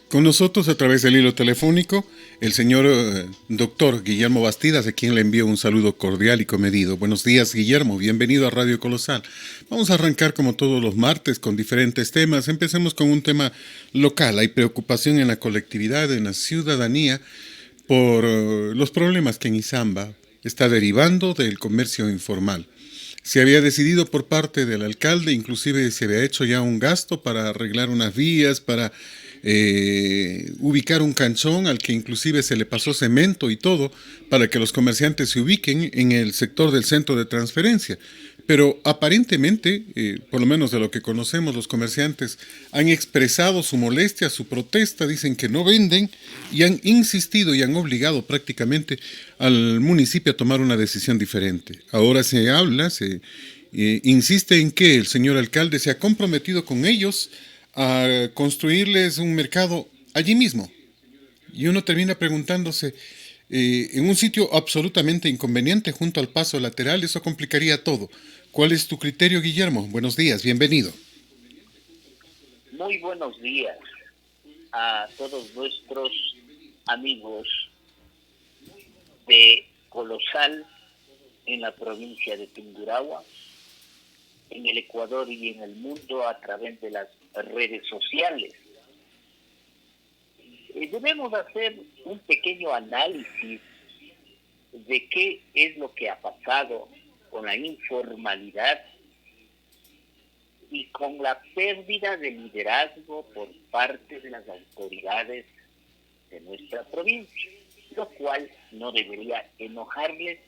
Con nosotros a través del hilo telefónico, el señor doctor Guillermo Bastidas, a quien le envío un saludo cordial y comedido. Buenos días, Guillermo, bienvenido a Radio Colosal. Vamos a arrancar como todos los martes con diferentes temas. Empecemos con un tema local. Hay preocupación en la colectividad, en la ciudadanía, por los problemas que en Izamba está derivando del comercio informal. Se había decidido por parte del alcalde, inclusive se había hecho ya un gasto para arreglar unas vías, para ubicar un canchón al que inclusive se le pasó cemento y todo, para que los comerciantes se ubiquen en el sector del centro de transferencia. Pero aparentemente, por lo menos de lo que conocemos, los comerciantes han expresado su molestia, su protesta, dicen que no venden y han insistido y han obligado prácticamente al municipio a tomar una decisión diferente. Ahora se habla, se insiste en que el señor alcalde se ha comprometido con ellos a construirles un mercado allí mismo. Y uno termina preguntándose, en un sitio absolutamente inconveniente junto al paso lateral, eso complicaría todo. ¿Cuál es tu criterio, Guillermo? Buenos días, bienvenido. Muy buenos días a todos nuestros amigos de Colosal en la provincia de Tungurahua, en el Ecuador y en el mundo a través de las redes sociales. Debemos hacer un pequeño análisis de qué es lo que ha pasado con la informalidad y con la pérdida de liderazgo por parte de las autoridades de nuestra provincia, lo cual no debería enojarles,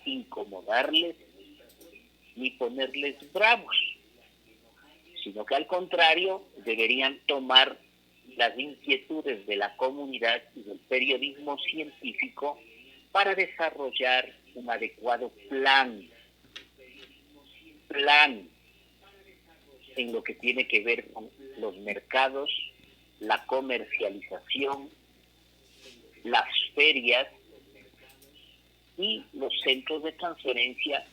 incomodarles ni ponerles bravos, sino que al contrario deberían tomar las inquietudes de la comunidad y del periodismo científico para desarrollar un adecuado plan en lo que tiene que ver con los mercados, la comercialización, las ferias y los centros de transferencia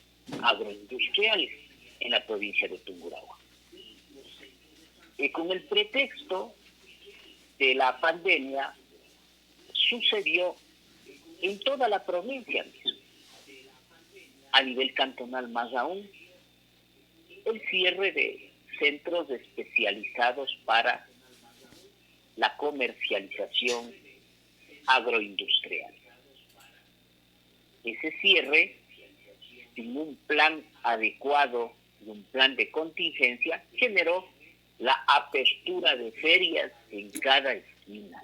agroindustriales en la provincia de Tungurahua. Con el pretexto de la pandemia sucedió en toda la provincia mismo, a nivel cantonal más aún, el cierre de centros especializados para la comercialización agroindustrial. Ese cierre, sin un plan adecuado y un plan de contingencia, generó la apertura de ferias en cada esquina,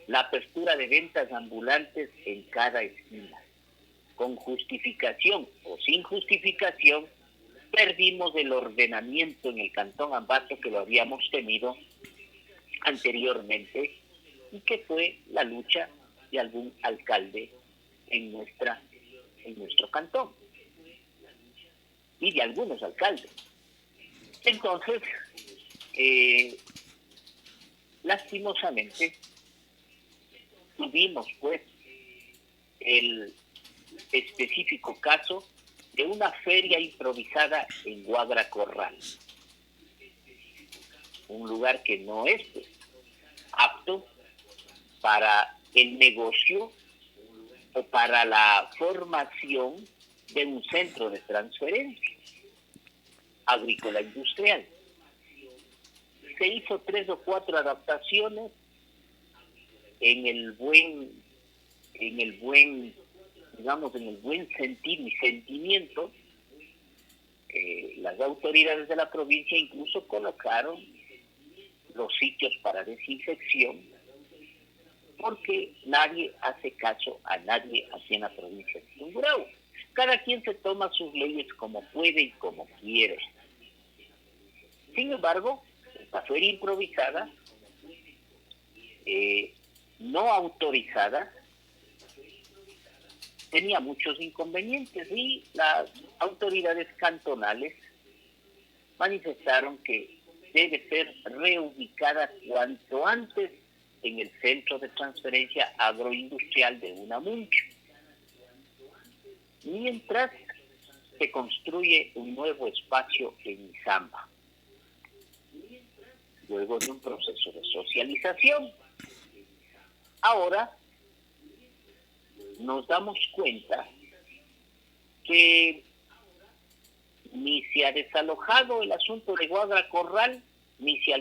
la apertura de ventas ambulantes en cada esquina. Con justificación o sin justificación, perdimos el ordenamiento en el Cantón Ambato que lo habíamos tenido anteriormente y que fue la lucha de algún alcalde en nuestro cantón y de algunos alcaldes. Entonces, lastimosamente, tuvimos pues el específico caso de una feria improvisada en Guagra Corral, un lugar que no es pues, apto para el negocio o para la formación de un centro de transferencia agrícola industrial. Se hizo 3 o 4 adaptaciones en el buen sentido y sentimiento. Las autoridades de la provincia incluso colocaron los sitios para desinfección, porque nadie hace caso a nadie aquí en la provincia de Tungurahua. Cada quien se toma sus leyes como puede y como quiere. Sin embargo, esta feria improvisada, no autorizada, tenía muchos inconvenientes y las autoridades cantonales manifestaron que debe ser reubicada cuanto antes en el centro de transferencia agroindustrial de Unamuncho, mientras se construye un nuevo espacio en Izamba. luego de un proceso de socialización. Ahora nos damos cuenta que ni se ha desalojado el asunto de Guadra Corral, ni se ha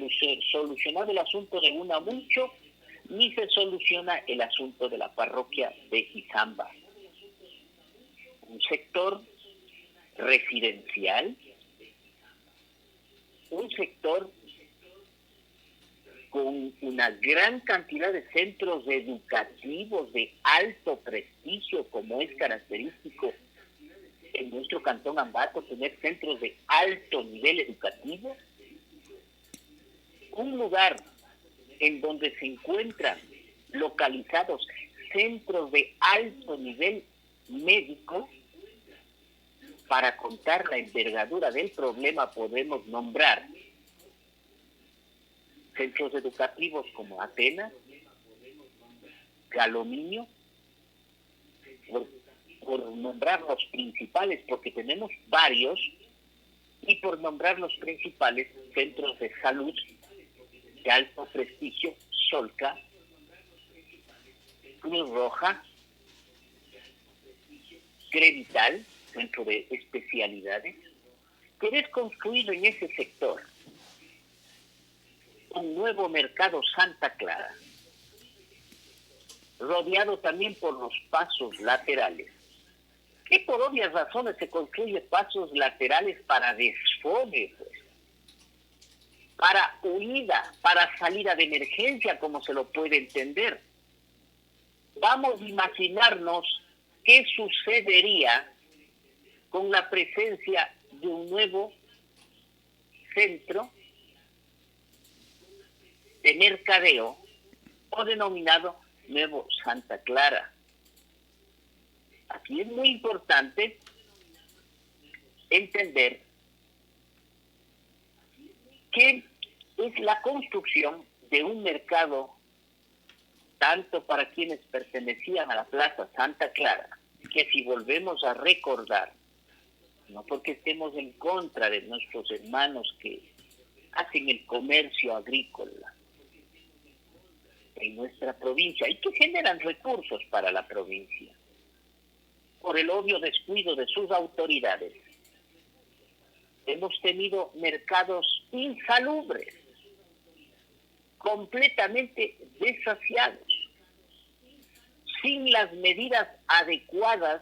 solucionado el asunto de Unamucho, ni se soluciona el asunto de la parroquia de Izamba. Un sector residencial, un sector con una gran cantidad de centros educativos de alto prestigio, como es característico en nuestro cantón Ambato, tener centros de alto nivel educativo. Un lugar en donde se encuentran localizados centros de alto nivel médico. Para contar la envergadura del problema podemos nombrar centros educativos como Atenas, Galominio, por nombrar los principales, porque tenemos varios, y por nombrar los principales centros de salud de alto prestigio: Solca, Cruz Roja, Crevital, centro de especialidades. Querés construir en ese sector un nuevo mercado Santa Clara, rodeado también por los pasos laterales. Que por obvias razones se construye pasos laterales para desfogue, pues, para huida, para salida de emergencia, como se lo puede entender. Vamos a imaginarnos qué sucedería con la presencia de un nuevo centro de mercadeo, o denominado Nuevo Santa Clara. Aquí es muy importante entender que es la construcción de un mercado tanto para quienes pertenecían a la Plaza Santa Clara, que si volvemos a recordar, no porque estemos en contra de nuestros hermanos que hacen el comercio agrícola en nuestra provincia y que generan recursos para la provincia, por el obvio descuido de sus autoridades, hemos tenido mercados insalubres, completamente desasiados, sin las medidas adecuadas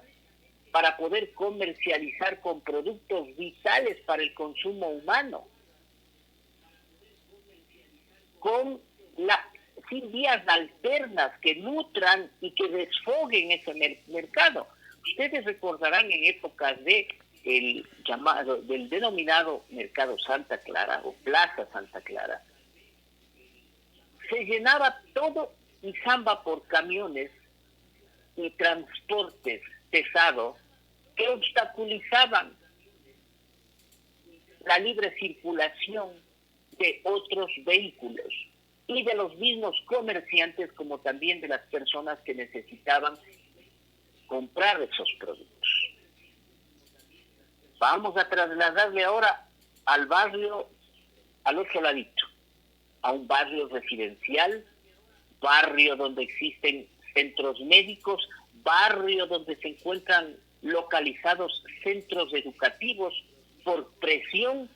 para poder comercializar con productos vitales para el consumo humano, sin vías alternas que nutran y que desfoguen ese mercado. Ustedes recordarán en épocas del denominado Mercado Santa Clara o Plaza Santa Clara, se llenaba todo Izamba por camiones y transportes pesados que obstaculizaban la libre circulación de otros vehículos y de los mismos comerciantes, como también de las personas que necesitaban comprar esos productos. Vamos a trasladarle ahora al barrio, al otro ladito, a un barrio residencial, barrio donde existen centros médicos, barrio donde se encuentran localizados centros educativos por presión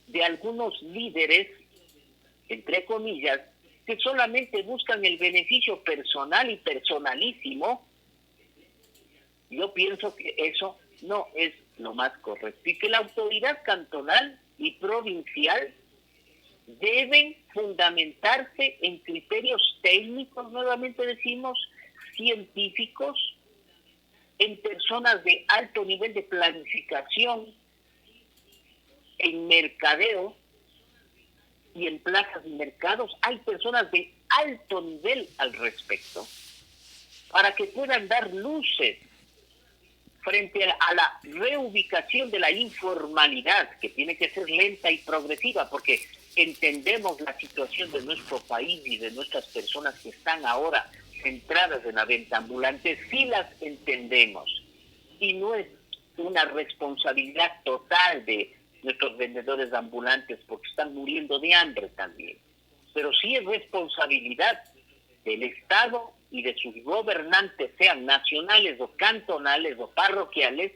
de algunos líderes, entre comillas, que solamente buscan el beneficio personal y personalísimo. Yo pienso que eso no es lo más correcto y que la autoridad cantonal y provincial deben fundamentarse en criterios técnicos, nuevamente decimos, científicos, en personas de alto nivel de planificación, en mercadeo y en plazas y mercados. Hay personas de alto nivel al respecto para que puedan dar luces frente a la reubicación de la informalidad, que tiene que ser lenta y progresiva, porque entendemos la situación de nuestro país y de nuestras personas que están ahora centradas en la venta ambulante, sí las entendemos. Y no es una responsabilidad total de nuestros vendedores ambulantes, porque están muriendo de hambre también. Pero sí es responsabilidad del Estado y de sus gobernantes, sean nacionales o cantonales o parroquiales,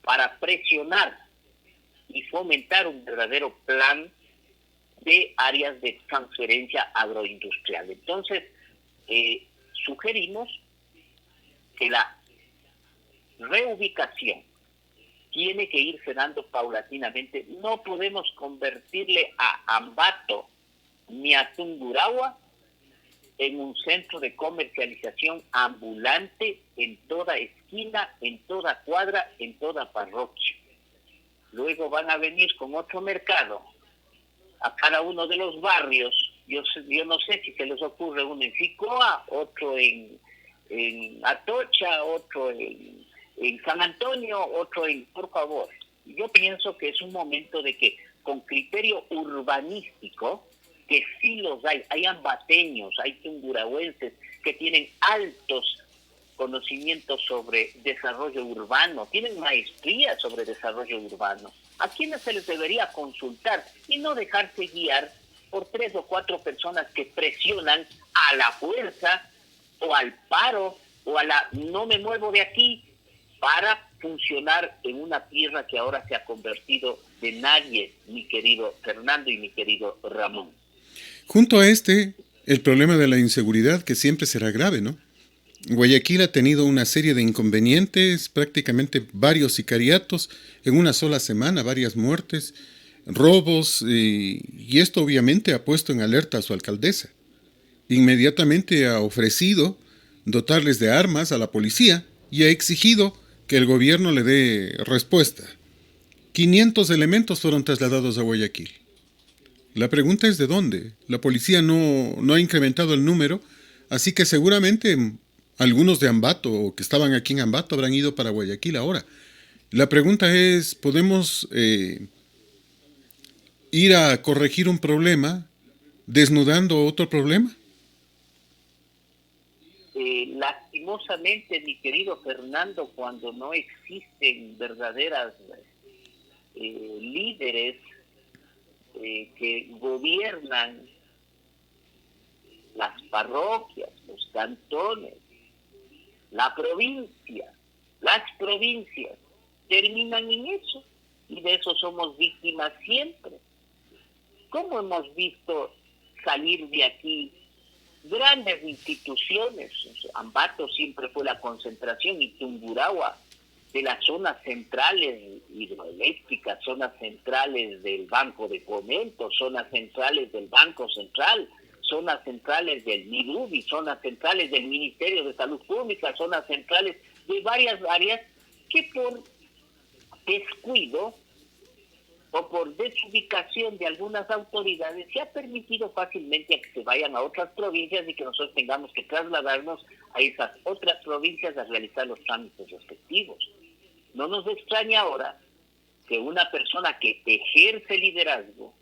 para presionar y fomentar un verdadero plan de áreas de transferencia agroindustrial. Entonces, sugerimos que la reubicación tiene que irse dando paulatinamente. No podemos convertirle a Ambato ni a Tungurahua en un centro de comercialización ambulante en toda esquina, en toda cuadra, en toda parroquia. Luego van a venir con otro mercado a cada uno de los barrios. Yo no sé si se les ocurre uno en Ficoa, otro en Atocha, otro en San Antonio, otro en... Por favor, yo pienso que es un momento de que con criterio urbanístico, que sí los hay ambateños, hay tungurahuenses que tienen altos conocimientos sobre desarrollo urbano, tienen maestría sobre desarrollo urbano, a quienes se les debería consultar y no dejarse guiar por 3 o 4 personas que presionan a la fuerza o al paro o a la no me muevo de aquí para funcionar en una tierra que ahora se ha convertido de nadie, mi querido Fernando y mi querido Ramón. Junto a el problema de la inseguridad, que siempre será grave, ¿no? Guayaquil ha tenido una serie de inconvenientes, prácticamente varios sicariatos en una sola semana, varias muertes, robos, y esto obviamente ha puesto en alerta a su alcaldesa. Inmediatamente ha ofrecido dotarles de armas a la policía y ha exigido que el gobierno le dé respuesta. 500 elementos fueron trasladados a Guayaquil. La pregunta es de dónde. La policía no ha incrementado el número, así que seguramente algunos de Ambato o que estaban aquí en Ambato habrán ido para Guayaquil ahora. La pregunta es, ¿podemos ir a corregir un problema desnudando otro problema? Lastimosamente, mi querido Fernando, cuando no existen verdaderas líderes que gobiernan las parroquias, los cantones, la provincia, las provincias, terminan en eso, y de eso somos víctimas siempre. ¿Cómo hemos visto salir de aquí grandes instituciones? Ambato siempre fue la concentración, y Tungurahua, de las zonas centrales hidroeléctricas, zonas centrales del Banco de Fomento, zonas centrales del Banco Central, zonas centrales del MIDUBI, zonas centrales del Ministerio de Salud Pública, zonas centrales de varias áreas que por descuido o por desubicación de algunas autoridades se ha permitido fácilmente que se vayan a otras provincias y que nosotros tengamos que trasladarnos a esas otras provincias a realizar los trámites respectivos. No nos extraña ahora que una persona que ejerce liderazgo,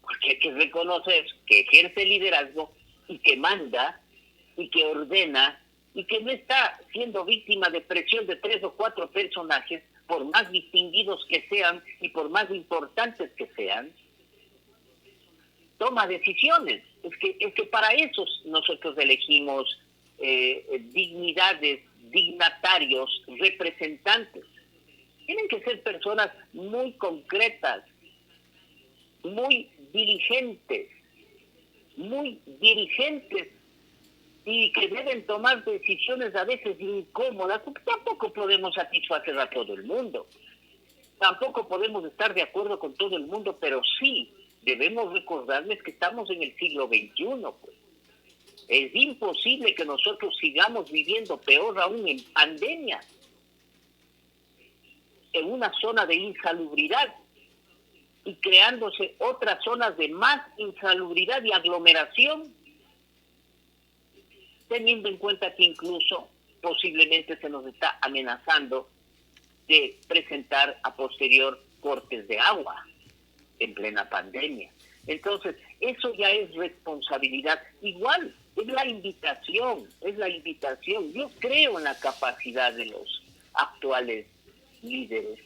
porque hay que reconocer que ejerce liderazgo y que manda y que ordena y que no está siendo víctima de presión de 3 o 4 personajes, por más distinguidos que sean y por más importantes que sean, toma decisiones. Es que para eso nosotros elegimos dignatarios, representantes. Tienen que ser personas muy concretas, muy dirigentes y que deben tomar decisiones a veces incómodas, porque tampoco podemos satisfacer a todo el mundo. Tampoco podemos estar de acuerdo con todo el mundo, pero sí debemos recordarles que estamos en el siglo XXI, pues. Es imposible que nosotros sigamos viviendo, peor aún, en pandemia, en una zona de insalubridad y creándose otras zonas de más insalubridad y aglomeración, teniendo en cuenta que incluso posiblemente se nos está amenazando de presentar a posterior cortes de agua en plena pandemia. Entonces, eso ya es responsabilidad. Igual, es la invitación. Yo creo en la capacidad de los actuales líderes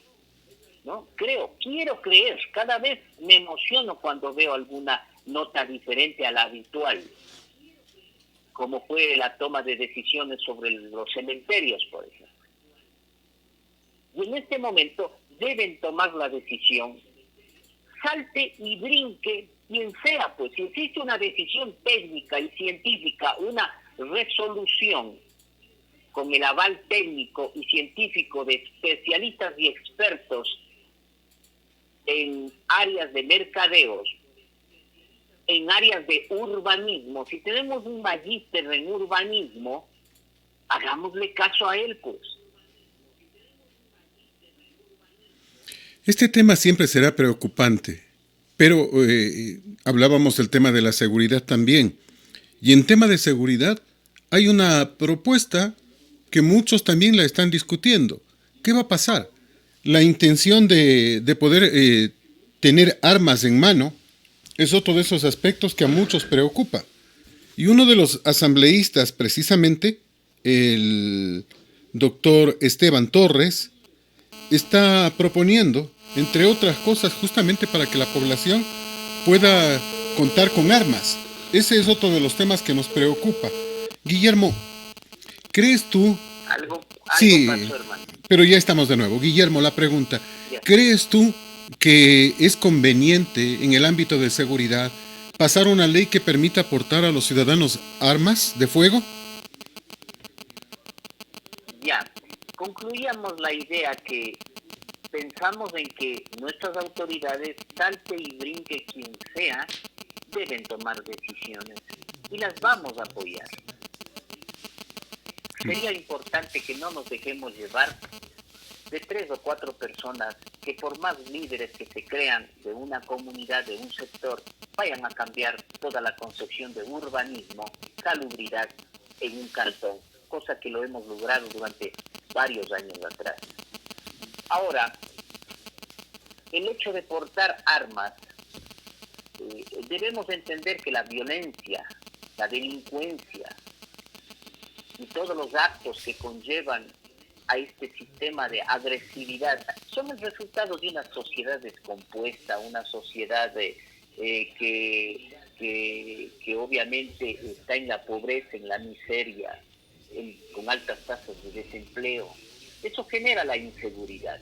¿no? Quiero creer, cada vez me emociono cuando veo alguna nota diferente a la habitual, como fue la toma de decisiones sobre los cementerios, por ejemplo. Y en este momento deben tomar la decisión, salte y brinque quien sea, pues si existe una decisión técnica y científica, una resolución con el aval técnico y científico de especialistas y expertos en áreas de mercadeos, en áreas de urbanismo, si tenemos un magíster en urbanismo, hagámosle caso a él, pues. Este tema siempre será preocupante, pero hablábamos del tema de la seguridad también. Y en tema de seguridad hay una propuesta que muchos también la están discutiendo. ¿Qué va a pasar? La intención de poder tener armas en mano es otro de esos aspectos que a muchos preocupa. Y uno de los asambleístas, precisamente, el doctor Esteban Torres, está proponiendo, entre otras cosas, justamente para que la población pueda contar con armas. Ese es otro de los temas que nos preocupa. Guillermo, ¿crees tú? Algo Sí, pasó, hermano. pero ya estamos de nuevo. Guillermo, la pregunta. Ya. ¿Crees tú que es conveniente en el ámbito de seguridad pasar una ley que permita aportar a los ciudadanos armas de fuego? Ya, concluíamos la idea que pensamos en que nuestras autoridades, salte y brinque quien sea, deben tomar decisiones y las vamos a apoyar. Sería importante que no nos dejemos llevar de 3 o 4 personas que por más líderes que se crean de una comunidad, de un sector, vayan a cambiar toda la concepción de urbanismo, salubridad en un cantón, cosa que lo hemos logrado durante varios años atrás. Ahora, el hecho de portar armas, debemos entender que la violencia, la delincuencia y todos los actos que conllevan a este sistema de agresividad son el resultado de una sociedad descompuesta, una sociedad que obviamente está en la pobreza, en la miseria, con altas tasas de desempleo. Eso genera la inseguridad.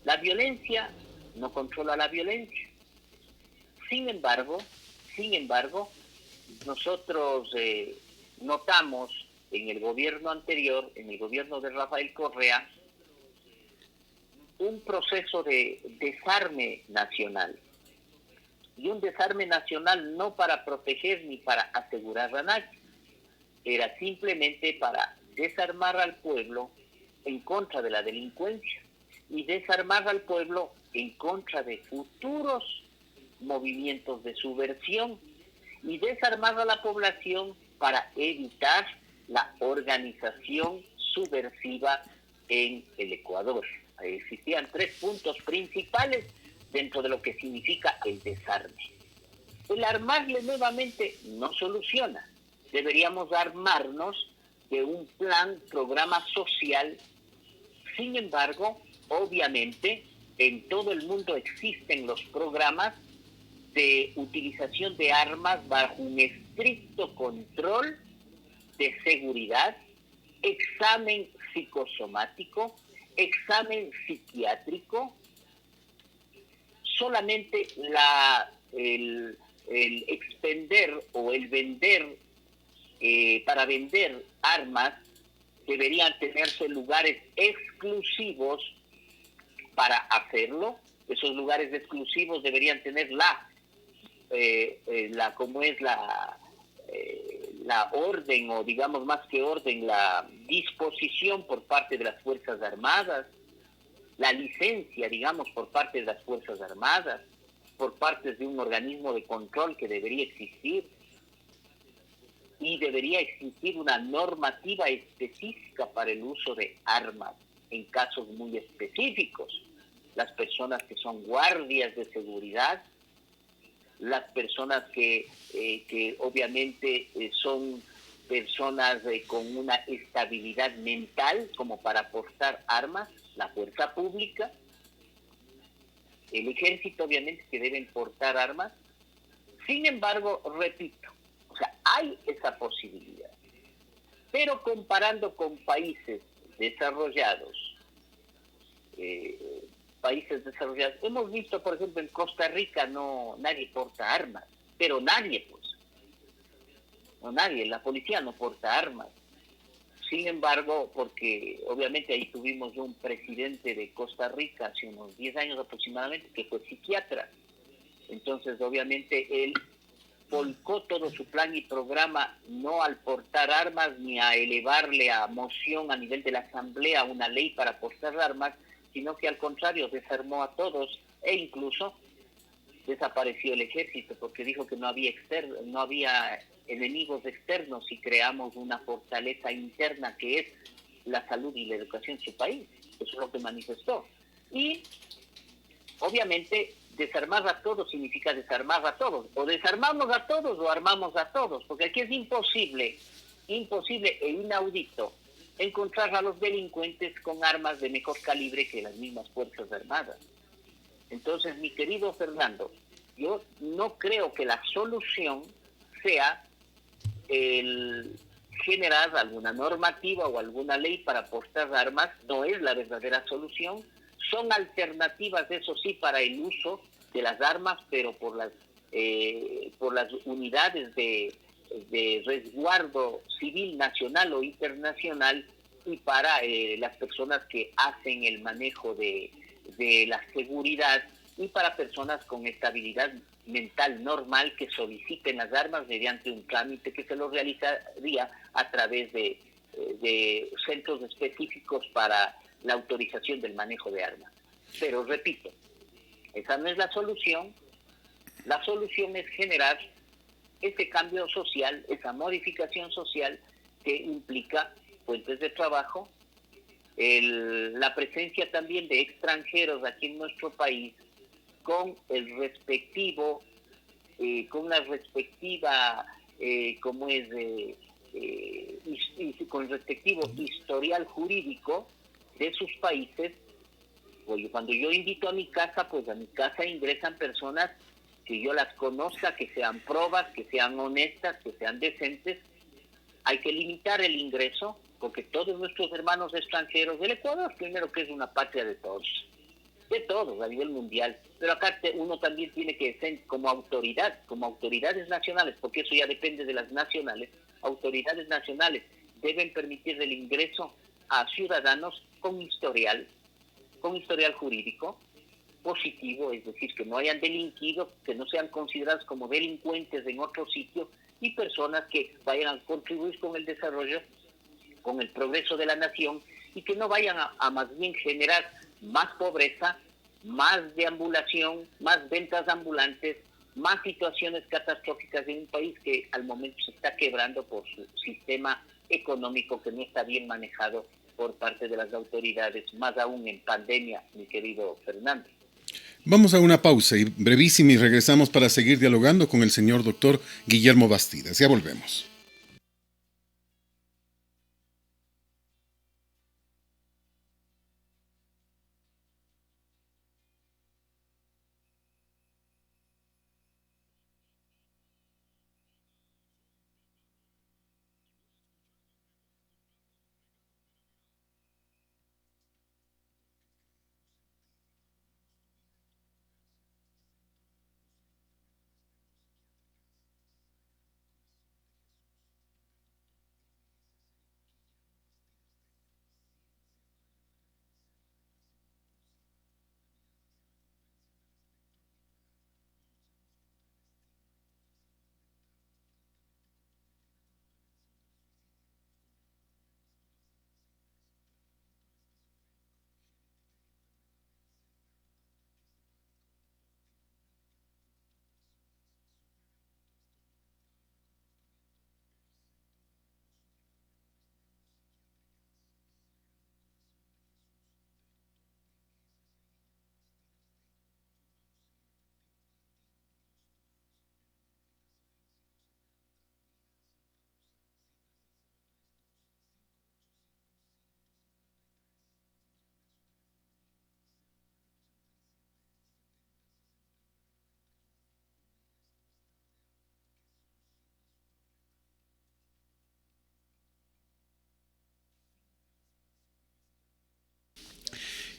La violencia no controla la violencia. Sin embargo, nosotros notamos en el gobierno anterior, en el gobierno de Rafael Correa, un proceso de desarme nacional. Y un desarme nacional no para proteger ni para asegurar a nadie. Era simplemente para desarmar al pueblo en contra de la delincuencia y desarmar al pueblo en contra de futuros movimientos de subversión y desarmar a la población para evitar la organización subversiva en el Ecuador. Existían 3 puntos principales dentro de lo que significa el desarme. El armarle nuevamente no soluciona. Deberíamos armarnos de un programa social. Sin embargo, obviamente, en todo el mundo existen los programas de utilización de armas bajo un estricto control de seguridad, examen psicosomático, examen psiquiátrico. Solamente el expender o el vender, para vender armas, deberían tenerse lugares exclusivos para hacerlo. Esos lugares exclusivos deberían tener la orden, o digamos más que orden, la disposición por parte de las Fuerzas Armadas, la licencia, digamos, por parte de las Fuerzas Armadas, por parte de un organismo de control que debería existir, y debería existir una normativa específica para el uso de armas en casos muy específicos. Las personas que son guardias de seguridad, las personas que obviamente son personas con una estabilidad mental como para portar armas, la fuerza pública, el ejército obviamente que deben portar armas. Sin embargo, repito, o sea, hay esa posibilidad. Pero comparando con países desarrollados, hemos visto, por ejemplo, en Costa Rica nadie porta armas, pero nadie, pues, no nadie, la policía no porta armas. Sin embargo, porque obviamente ahí tuvimos un presidente de Costa Rica hace unos 10 años aproximadamente que fue psiquiatra. Entonces, obviamente, él volcó todo su plan y programa no al portar armas ni a elevarle a moción a nivel de la Asamblea una ley para portar armas, sino que al contrario desarmó a todos e incluso desapareció el ejército porque dijo que no había enemigos externos si creamos una fortaleza interna que es la salud y la educación en su país. Eso es lo que manifestó. Y obviamente desarmar a todos significa desarmar a todos. O desarmamos a todos o armamos a todos, porque aquí es imposible e inaudito encontrar a los delincuentes con armas de mejor calibre que las mismas Fuerzas Armadas. Entonces, mi querido Fernando, yo no creo que la solución sea el generar alguna normativa o alguna ley para portar armas. No es la verdadera solución. Son alternativas, eso sí, para el uso de las armas, pero por las unidades de resguardo civil nacional o internacional y para las personas que hacen el manejo de la seguridad y para personas con estabilidad mental normal que soliciten las armas mediante un trámite que se lo realizaría a través de centros específicos para la autorización del manejo de armas. Pero repito, esa no es la solución. La solución es generar ese cambio social, esa modificación social que implica fuentes de trabajo, la presencia también de extranjeros aquí en nuestro país con el respectivo, con la respectiva, con el respectivo historial jurídico de sus países. Oye, cuando yo invito a mi casa, pues a mi casa ingresan personas que yo las conozca, que sean probas, que sean honestas, que sean decentes. Hay que limitar el ingreso, porque todos nuestros hermanos extranjeros, el Ecuador primero que es una patria de todos a nivel mundial, pero acá uno también tiene que ser como autoridades nacionales, porque eso ya depende de las nacionales, autoridades nacionales deben permitir el ingreso a ciudadanos con historial jurídico positivo, es decir, que no hayan delinquido, que no sean considerados como delincuentes en otro sitio y personas que vayan a contribuir con el desarrollo, con el progreso de la nación y que no vayan a más bien generar más pobreza, más deambulación, más ventas ambulantes, más situaciones catastróficas en un país que al momento se está quebrando por su sistema económico que no está bien manejado por parte de las autoridades, más aún en pandemia, mi querido Fernando. Vamos a una pausa y brevísima y regresamos para seguir dialogando con el señor doctor Guillermo Bastidas. Ya volvemos.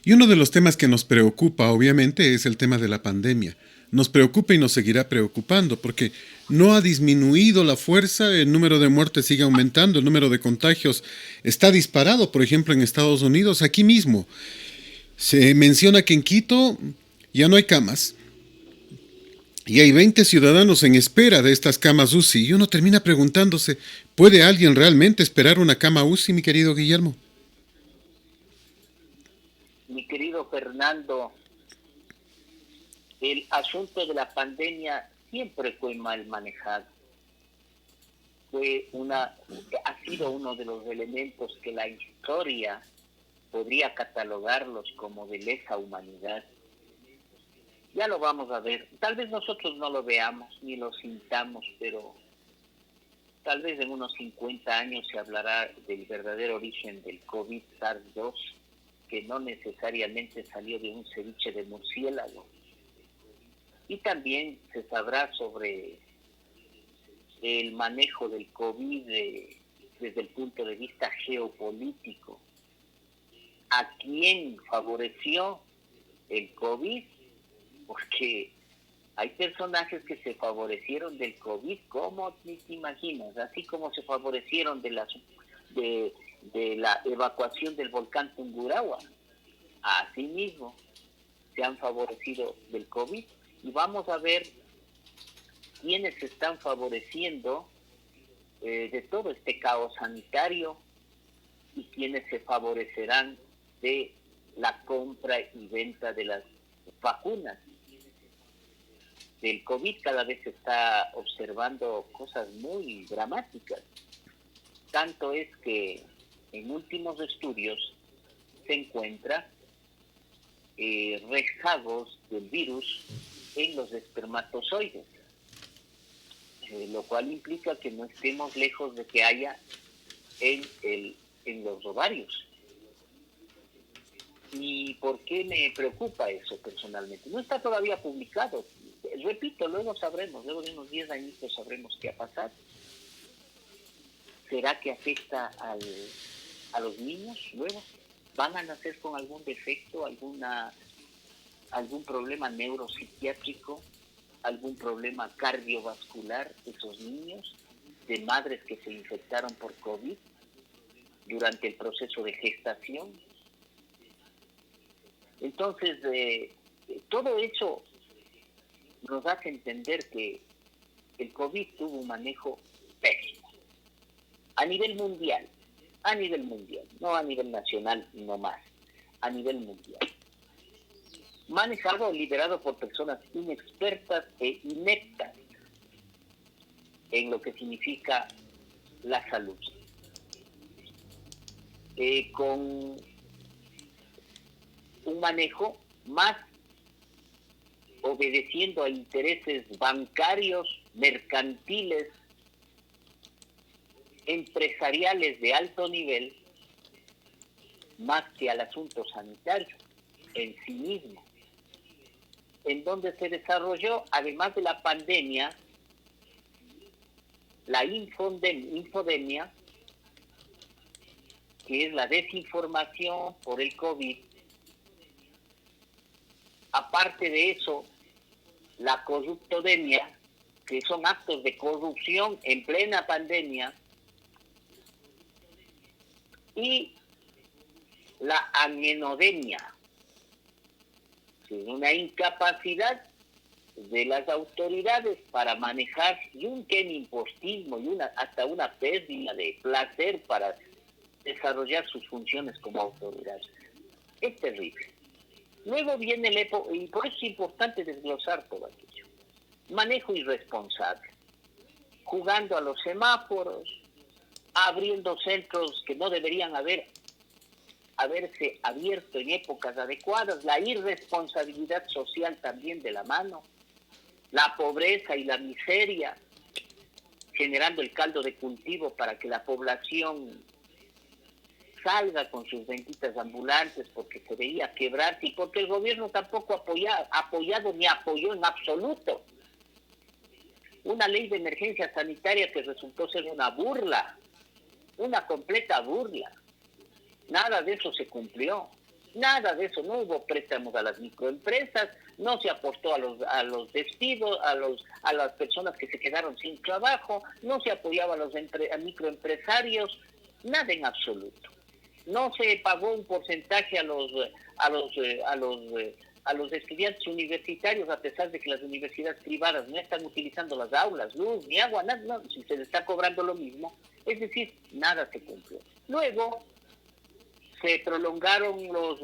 Y uno de los temas que nos preocupa, obviamente, es el tema de la pandemia. Nos preocupa y nos seguirá preocupando porque no ha disminuido la fuerza, el número de muertes sigue aumentando, el número de contagios está disparado, por ejemplo, en Estados Unidos, aquí mismo. Se menciona que en Quito ya no hay camas y hay 20 ciudadanos en espera de estas camas UCI y uno termina preguntándose, ¿puede alguien realmente esperar una cama UCI, mi querido Guillermo? Mi querido Fernando, el asunto de la pandemia siempre fue mal manejado. Ha sido uno de los elementos que la historia podría catalogarlos como de lesa humanidad. Ya lo vamos a ver. Tal vez nosotros no lo veamos ni lo sintamos, pero tal vez en unos 50 años se hablará del verdadero origen del COVID SARS-2, que no necesariamente salió de un ceviche de murciélago. Y también se sabrá sobre el manejo del COVID desde el punto de vista geopolítico. ¿A quién favoreció el COVID? Porque hay personajes que se favorecieron del COVID, ¿cómo te imaginas? Así como se favorecieron de la evacuación del volcán Tungurahua. Así mismo se han favorecido del COVID. Y vamos a ver quiénes se están favoreciendo de todo este caos sanitario y quiénes se favorecerán de la compra y venta de las vacunas. Del COVID cada vez se está observando cosas muy dramáticas. Tanto es que en últimos estudios se encuentra rezagos del virus en los espermatozoides, lo cual implica que no estemos lejos de que haya en los ovarios. ¿Y por qué me preocupa eso personalmente? No está todavía publicado. Repito, luego sabremos, luego de unos 10 añitos sabremos qué ha pasado. ¿Será que afecta a los niños luego? ¿Van a nacer con algún defecto, algún problema neuropsiquiátrico, algún problema cardiovascular esos niños, de madres que se infectaron por COVID durante el proceso de gestación? Entonces, todo eso nos hace entender que el COVID tuvo un manejo pésimo a nivel mundial, no a nivel nacional, no más, a nivel mundial. Manejado o liderado por personas inexpertas e ineptas en lo que significa la salud. Con un manejo más obedeciendo a intereses bancarios, mercantiles, empresariales de alto nivel, más que al asunto sanitario en sí mismo, en donde se desarrolló, además de la pandemia, la infodemia, que es la desinformación por el COVID. Aparte de eso, la corruptodemia, que son actos de corrupción en plena pandemia, y la amenodemia, que es una incapacidad de las autoridades para manejar y un impostismo y hasta una pérdida de placer para desarrollar sus funciones como autoridades. Es terrible. Luego viene y por eso es importante desglosar todo aquello. Manejo irresponsable, jugando a los semáforos, abriendo centros que no deberían haberse abierto en épocas adecuadas, la irresponsabilidad social también de la mano, la pobreza y la miseria, generando el caldo de cultivo para que la población salga con sus benditas ambulantes porque se veía quebrarse y porque el gobierno tampoco apoyado ni apoyó en absoluto una ley de emergencia sanitaria que resultó ser una burla, una completa burla. Nada de eso se cumplió. Nada de eso, no hubo préstamos a las microempresas, no se apostó a los despidos, a las personas que se quedaron sin trabajo, no se apoyaba a los a microempresarios, nada en absoluto. No se pagó un porcentaje a los estudiantes universitarios, a pesar de que las universidades privadas no están utilizando las aulas, luz, ni agua, nada, no, si se les está cobrando lo mismo. Es decir, nada se cumplió. Luego se prolongaron los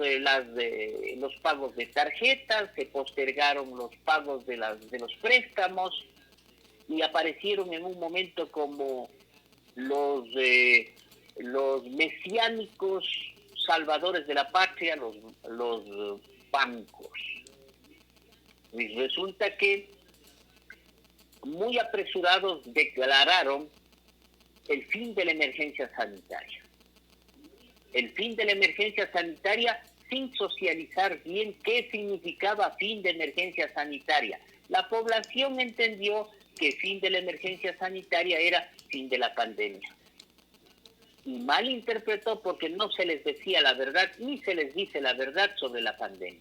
pagos de tarjetas, se postergaron los pagos de los préstamos y aparecieron en un momento como los mesiánicos salvadores de la patria, los bancos. Y resulta que muy apresurados declararon el fin de la emergencia sanitaria. El fin de la emergencia sanitaria sin socializar bien qué significaba fin de emergencia sanitaria. La población entendió que fin de la emergencia sanitaria era fin de la pandemia. Y mal interpretó porque no se les decía la verdad, ni se les dice la verdad sobre la pandemia.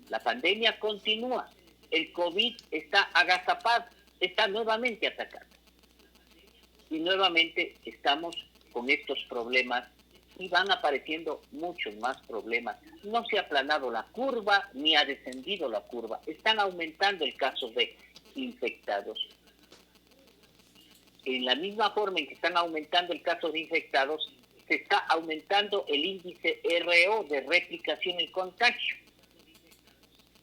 La pandemia continúa. El COVID está agazapado, está nuevamente atacado. Y nuevamente estamos con estos problemas y van apareciendo muchos más problemas. No se ha aplanado la curva ni ha descendido la curva. Están aumentando el caso de infectados. En la misma forma en que están aumentando el caso de infectados, se está aumentando el índice RO de replicación y contagio.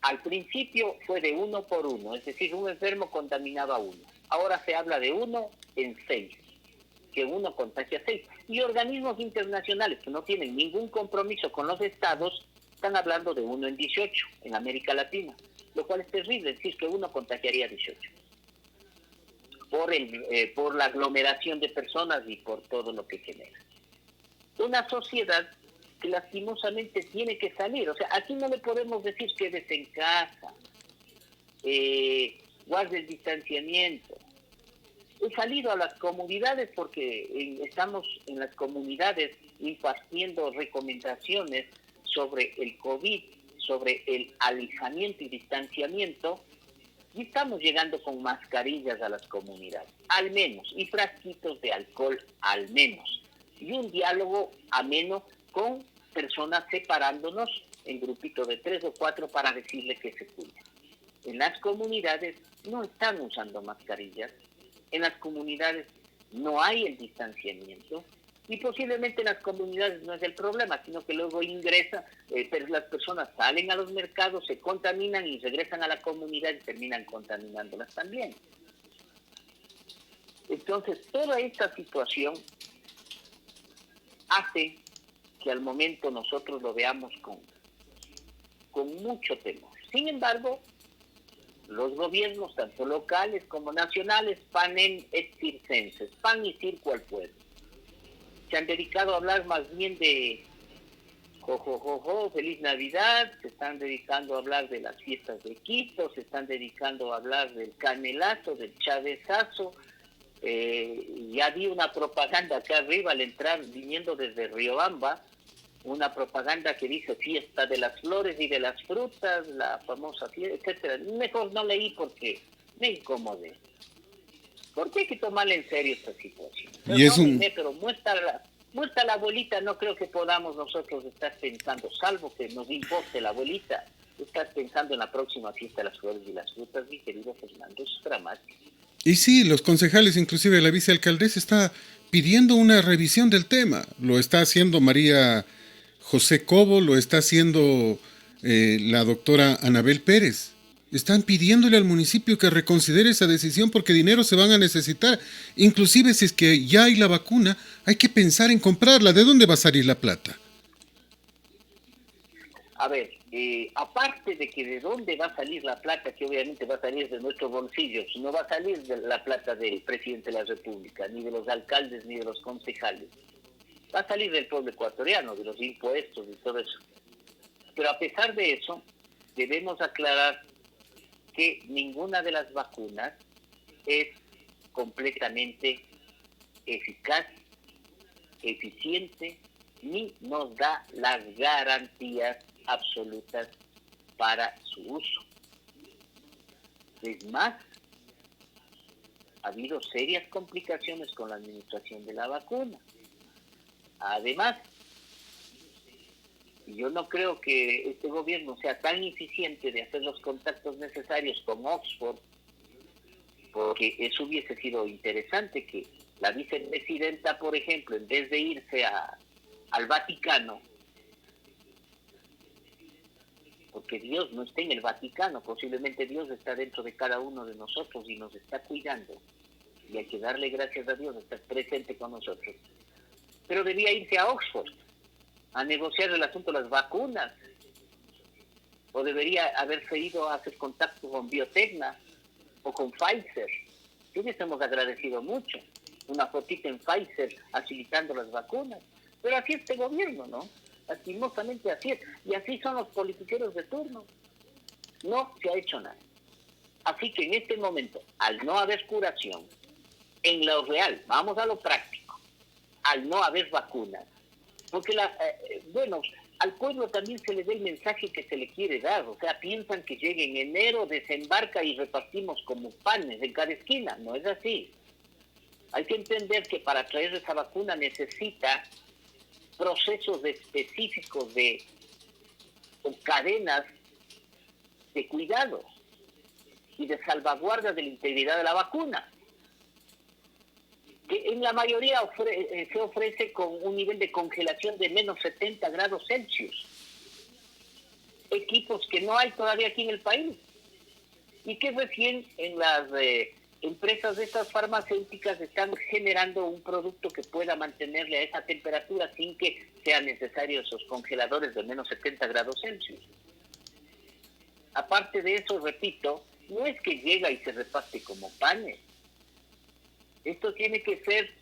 Al principio fue de 1 por 1, es decir, un enfermo contaminaba a 1. Ahora se habla de 1 en 6, que 1 contagia a 6. Y organismos internacionales que no tienen ningún compromiso con los estados están hablando de 1 en 18 en América Latina, lo cual es terrible, es decir, que 1 contagiaría a 18. Por la aglomeración de personas y por todo lo que genera. Una sociedad que lastimosamente tiene que salir. O sea, aquí no le podemos decir quédese en casa, guarde el distanciamiento. He salido a las comunidades porque estamos en las comunidades impartiendo recomendaciones sobre el COVID, sobre el alejamiento y distanciamiento, y estamos llegando con mascarillas a las comunidades, al menos, y frasquitos de alcohol, al menos, y un diálogo ameno con personas separándonos en grupitos de 3 o 4 para decirle que se cuiden. En las comunidades no están usando mascarillas, en las comunidades no hay el distanciamiento, y posiblemente en las comunidades no es el problema, sino que luego ingresan, pero las personas salen a los mercados, se contaminan y regresan a la comunidad y terminan contaminándolas también. Entonces, toda esta situación hace que al momento nosotros lo veamos con mucho temor. Sin embargo, los gobiernos, tanto locales como nacionales, panem et circenses, pan y circo al pueblo. Se han dedicado a hablar más bien de feliz Navidad, se están dedicando a hablar de las fiestas de Quito, se están dedicando a hablar del canelazo, del chavezazo. Ya vi una propaganda acá arriba al entrar, viniendo desde Riobamba, una propaganda que dice fiesta de las flores y de las frutas, la famosa fiesta, etcétera. Mejor no leí porque me incomodé. Porque hay que tomarle en serio esta situación. Pero muerta la abuelita, no creo que podamos nosotros estar pensando, salvo que nos importe la abuelita, estar pensando en la próxima fiesta de las flores y las frutas, mi querido Fernando, es dramático. Y sí, los concejales, inclusive la vicealcaldesa, está pidiendo una revisión del tema. Lo está haciendo María José Cobo, lo está haciendo la doctora Anabel Pérez. Están pidiéndole al municipio que reconsidere esa decisión porque dinero se van a necesitar. Inclusive si es que ya hay la vacuna, hay que pensar en comprarla. ¿De dónde va a salir la plata? A ver, aparte de que de dónde va a salir la plata, que obviamente va a salir de nuestros bolsillos, no va a salir de la plata del presidente de la República, ni de los alcaldes, ni de los concejales. Va a salir del pueblo ecuatoriano, de los impuestos y todo eso. Pero a pesar de eso, debemos aclarar que ninguna de las vacunas es completamente eficaz, eficiente ni nos da las garantías absolutas para su uso. Es más, ha habido serias complicaciones con la administración de la vacuna. Además, yo no creo que este gobierno sea tan eficiente de hacer los contactos necesarios con Oxford, porque eso hubiese sido interesante que la vicepresidenta, por ejemplo, en vez de irse al Vaticano, porque Dios no está en el Vaticano, posiblemente Dios está dentro de cada uno de nosotros y nos está cuidando, y hay que darle gracias a Dios de estar presente con nosotros. Pero debía irse a Oxford a negociar el asunto de las vacunas, o debería haberse ido a hacer contacto con Biotecna o con Pfizer. Sí les hemos agradecido mucho una fotita en Pfizer facilitando las vacunas, pero así es este gobierno, ¿no? Lastimosamente así es, y así son los politiqueros de turno. No se ha hecho nada. Así que en este momento, al no haber curación, en lo real, vamos a lo práctico, al no haber vacunas, porque al pueblo también se le da el mensaje que se le quiere dar, o sea, piensan que llega en enero, desembarca y repartimos como panes en cada esquina. No es así. Hay que entender que para traer esa vacuna necesita procesos específicos o cadenas de cuidado y de salvaguarda de la integridad de la vacuna, que en la mayoría se ofrece con un nivel de congelación de menos 70 grados Celsius. Equipos que no hay todavía aquí en el país y que recién en las empresas de estas farmacéuticas están generando un producto que pueda mantenerle a esa temperatura sin que sean necesarios esos congeladores de menos 70 grados Celsius. Aparte de eso, repito, no es que llega y se reparte como panes. Esto tiene que ser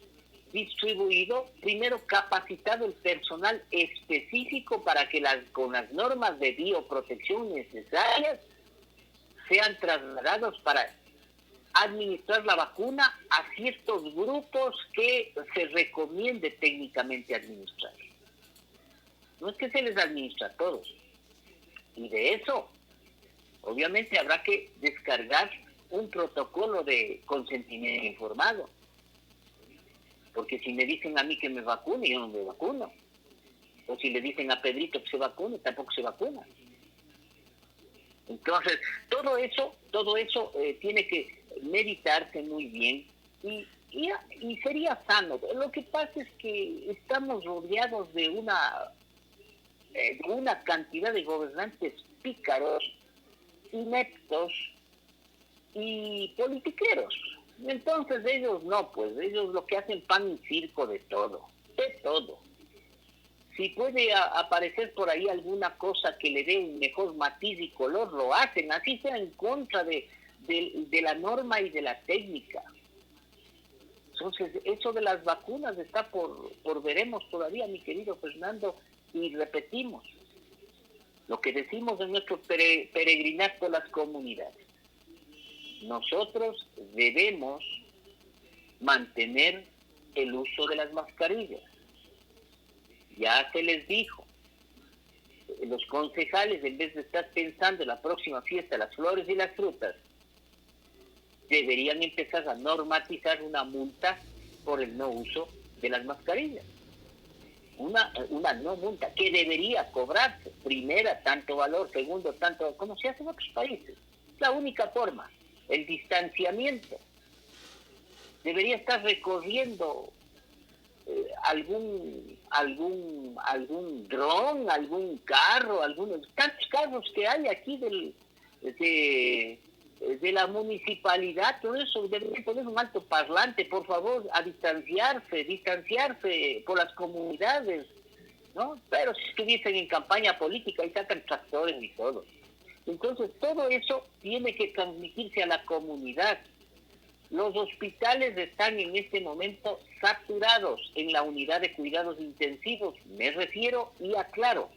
distribuido, primero capacitado el personal específico para que con las normas de bioprotección necesarias sean trasladados para administrar la vacuna a ciertos grupos que se recomiende técnicamente administrar. No es que se les administra a todos. Y de eso, obviamente habrá que descargar un protocolo de consentimiento informado. Porque si me dicen a mí que me vacune, yo no me vacuno. O si le dicen a Pedrito que se vacune, tampoco se vacuna. Entonces, todo eso tiene que meditarse muy bien y sería sano. Lo que pasa es que estamos rodeados de una cantidad de gobernantes pícaros, ineptos y politiqueros. Entonces ellos lo que hacen pan y circo de todo. Si puede aparecer por ahí alguna cosa que le dé un mejor matiz y color, lo hacen, así sea en contra de la norma y de la técnica. Entonces, eso de las vacunas está por veremos todavía, mi querido Fernando, y repetimos lo que decimos en nuestro peregrinar por las comunidades. Nosotros debemos mantener el uso de las mascarillas. Ya se les dijo, los concejales, en vez de estar pensando en la próxima fiesta de las flores y las frutas, deberían empezar a normatizar una multa por el no uso de las mascarillas. Una no multa que debería cobrarse. Primera, tanto valor; segundo, tanto, como se hace en otros países. La única forma, el distanciamiento. Debería estar recorriendo algún dron, algún carro, tantos carros que hay aquí de la municipalidad. Todo eso debería poner un alto parlante, por favor, a distanciarse por las comunidades, ¿no? Pero si estuviesen en campaña política y sacan tractores y todo. Entonces todo eso tiene que transmitirse a la comunidad. Los hospitales están en este momento saturados en la unidad de cuidados intensivos, me refiero y aclaro.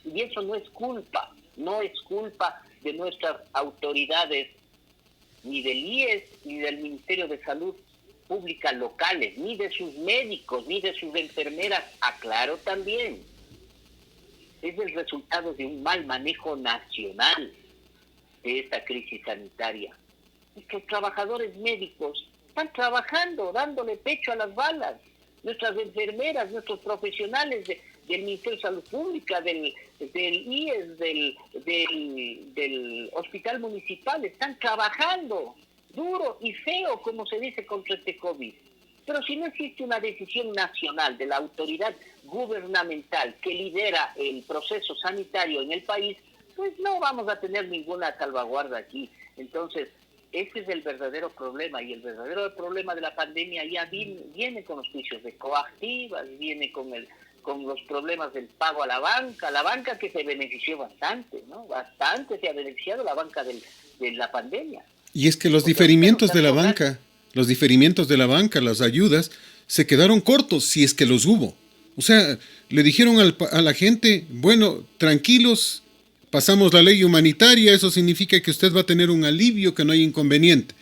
Y eso no es culpa de nuestras autoridades, ni del IES, ni del Ministerio de Salud. pública locales, ni de sus médicos, ni de sus enfermeras, aclaro también. Es el resultado de un mal manejo nacional de esta crisis sanitaria. Y que los trabajadores médicos están trabajando, dándole pecho a las balas. Nuestras enfermeras, nuestros profesionales del Ministerio de Salud Pública, del IES, del Hospital Municipal, están trabajando duro y feo, como se dice, contra este COVID. Pero si no existe una decisión nacional de la autoridad gubernamental que lidera el proceso sanitario en el país, pues no vamos a tener ninguna salvaguarda aquí. Entonces, ese es el verdadero problema, y el verdadero problema de la pandemia ya viene con los juicios de coactivas, viene con los problemas del pago a la banca que se benefició bastante, ¿no? Bastante se ha beneficiado la banca de la pandemia. Y es que los diferimientos de la banca, las ayudas, se quedaron cortos si es que los hubo. O sea, le dijeron a la gente, bueno, tranquilos, pasamos la ley humanitaria, eso significa que usted va a tener un alivio, que no hay inconveniente.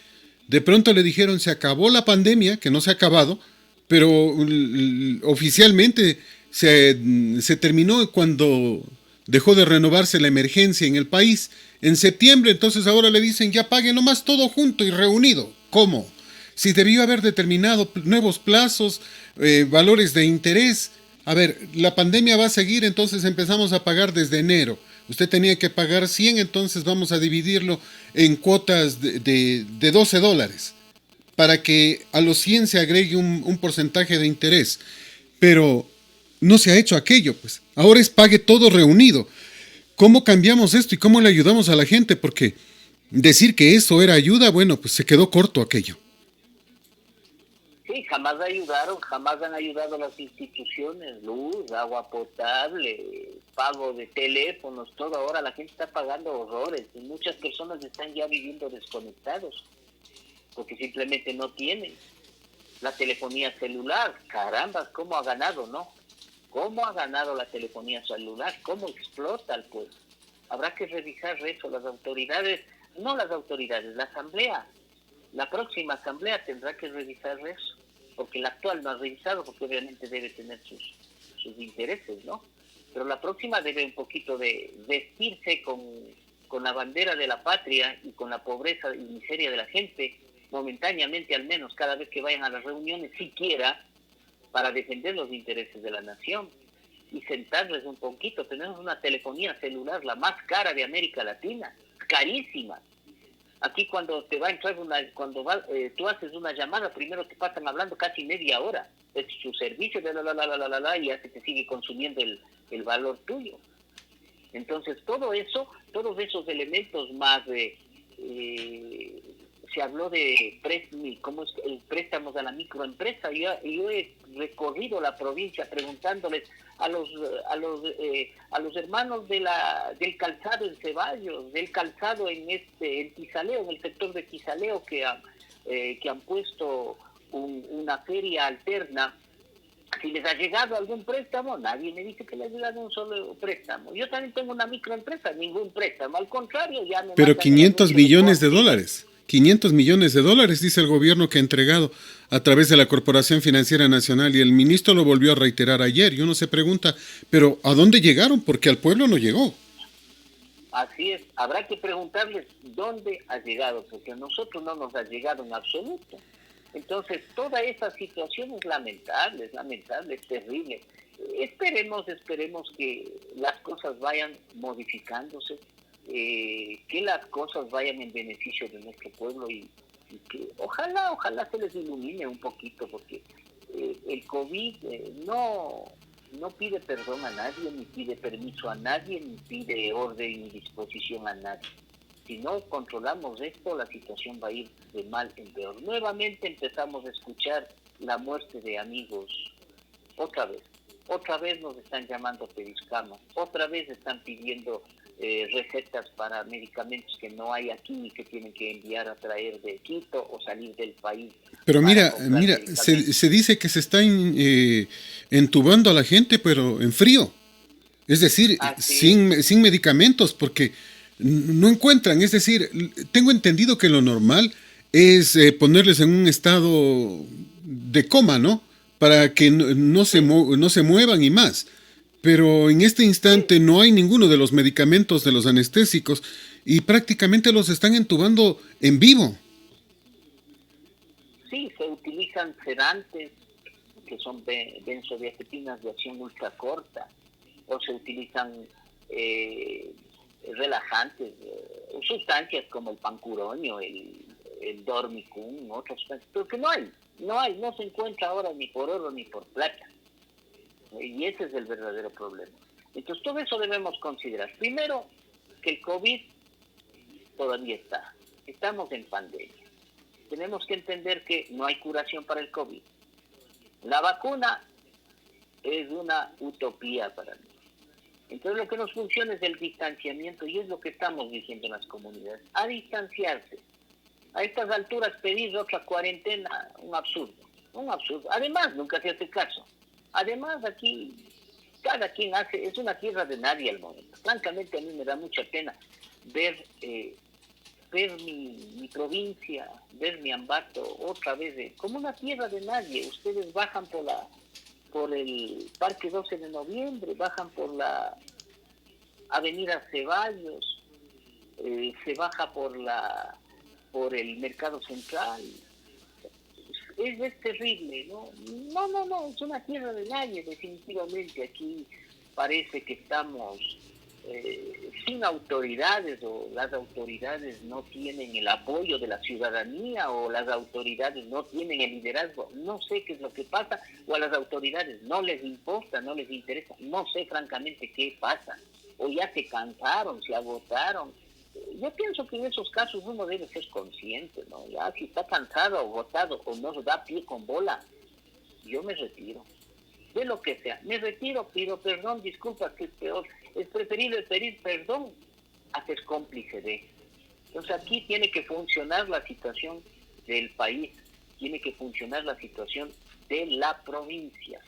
De pronto le dijeron, se acabó la pandemia, que no se ha acabado, pero oficialmente se terminó cuando dejó de renovarse la emergencia en el país. En septiembre, entonces ahora le dicen, ya pague nomás todo junto y reunido. ¿Cómo? Si debió haber determinado nuevos plazos, valores de interés. A ver, la pandemia va a seguir, entonces empezamos a pagar desde enero. Usted tenía que pagar 100, entonces vamos a dividirlo en cuotas de $12, para que a los 100 se agregue un porcentaje de interés. Pero no se ha hecho aquello, pues. Ahora es pague todo reunido. ¿Cómo cambiamos esto y cómo le ayudamos a la gente? Porque decir que eso era ayuda, bueno, pues se quedó corto aquello. Sí, jamás han ayudado las instituciones, luz, agua potable, pago de teléfonos, todo. Ahora la gente está pagando horrores y muchas personas están ya viviendo desconectados porque simplemente no tienen la telefonía celular. Caramba, ¿cómo ha ganado, no? ¿Cómo ha ganado la telefonía celular? ¿Cómo explota el pueblo? Habrá que revisar eso. Las autoridades, la asamblea, la próxima asamblea tendrá que revisar eso, porque la actual no ha revisado, porque obviamente debe tener sus intereses, ¿no? Pero la próxima debe un poquito de vestirse con la bandera de la patria y con la pobreza y miseria de la gente, momentáneamente al menos, cada vez que vayan a las reuniones, siquiera para defender los intereses de la nación y sentarles un poquito. Tenemos una telefonía celular la más cara de América Latina, carísima. Aquí cuando te va a entrar tú haces una llamada, primero te pasan hablando casi media hora. Es su servicio, y ya se te sigue consumiendo el valor tuyo. Entonces todos esos elementos más se habló de préstamos a la microempresa. Yo he recorrido la provincia preguntándoles a los hermanos del calzado en Ceballos, del calzado en Quizaleo, en el sector de Quizaleo, que han puesto una feria alterna. Si les ha llegado algún préstamo, nadie me dice que les ha llegado un solo préstamo. Yo también tengo una microempresa, ningún préstamo. Al contrario, ya me... Pero $500 millones. $500 millones, dice el gobierno, que ha entregado a través de la Corporación Financiera Nacional, y el ministro lo volvió a reiterar ayer. Y uno se pregunta, ¿pero a dónde llegaron? Porque al pueblo no llegó. Así es, habrá que preguntarles dónde ha llegado, porque a nosotros no nos ha llegado en absoluto. Entonces, toda esa situación es lamentable, es terrible. Esperemos que las cosas vayan modificándose, que las cosas vayan en beneficio de nuestro pueblo y que ojalá se les ilumine un poquito, porque el COVID no pide perdón a nadie, ni pide permiso a nadie, ni pide orden ni disposición a nadie. Si no controlamos esto, la situación va a ir de mal en peor. Nuevamente empezamos a escuchar la muerte de amigos. Otra vez nos están llamando a pedir camas, otra vez están pidiendo recetas para medicamentos que no hay aquí y que tienen que enviar a traer de Quito o salir del país. Pero mira, se dice que se está entubando a la gente, pero en frío. Es decir, sin medicamentos, porque no encuentran. Es decir, tengo entendido que lo normal es ponerles en un estado de coma, ¿no? Para que no se muevan y más. Pero en este Sí, instante no hay ninguno de los medicamentos de los anestésicos y prácticamente los están entubando en vivo. sí, se utilizan sedantes, que son benzodiazepinas de acción ultracorta, o se utilizan eh, relajantes, sustancias como el pancuronio, el dormicum, otras sustancias, pero que no se encuentra ahora ni por oro ni por plata. Y ese es el verdadero problema. Entonces todo eso debemos considerar. Primero, que el COVID todavía está. Estamos en pandemia. Tenemos que entender que no hay curación para el COVID. La vacuna es una utopía para mí. Entonces lo que nos funciona es el distanciamiento y es lo que estamos diciendo en las comunidades. A distanciarse. A estas alturas pedir otra cuarentena, un absurdo. Un absurdo. Además, nunca se hace caso. Además, aquí cada quien hace, es una tierra de nadie al momento. Francamente, a mí me da mucha pena ver mi provincia, ver mi Ambato otra vez como una tierra de nadie. Ustedes bajan por el Parque 12 de Noviembre, bajan por la Avenida Ceballos, se baja por el Mercado Central. Es terrible, ¿no? No, es una tierra de nadie, definitivamente. Aquí parece que estamos sin autoridades, o las autoridades no tienen el apoyo de la ciudadanía, o las autoridades no tienen el liderazgo. No sé qué es lo que pasa, o a las autoridades no les importa, no les interesa. No sé francamente qué pasa. O ya se cansaron, se agotaron. Yo pienso que en esos casos uno debe ser consciente, ¿no? Ya si está cansado, agotado o no se da pie con bola, yo me retiro. De lo que sea, me retiro, pido perdón, disculpas, que es peor. Es preferible pedir perdón a ser cómplice de. Entonces aquí tiene que funcionar la situación del país, tiene que funcionar la situación de la provincia.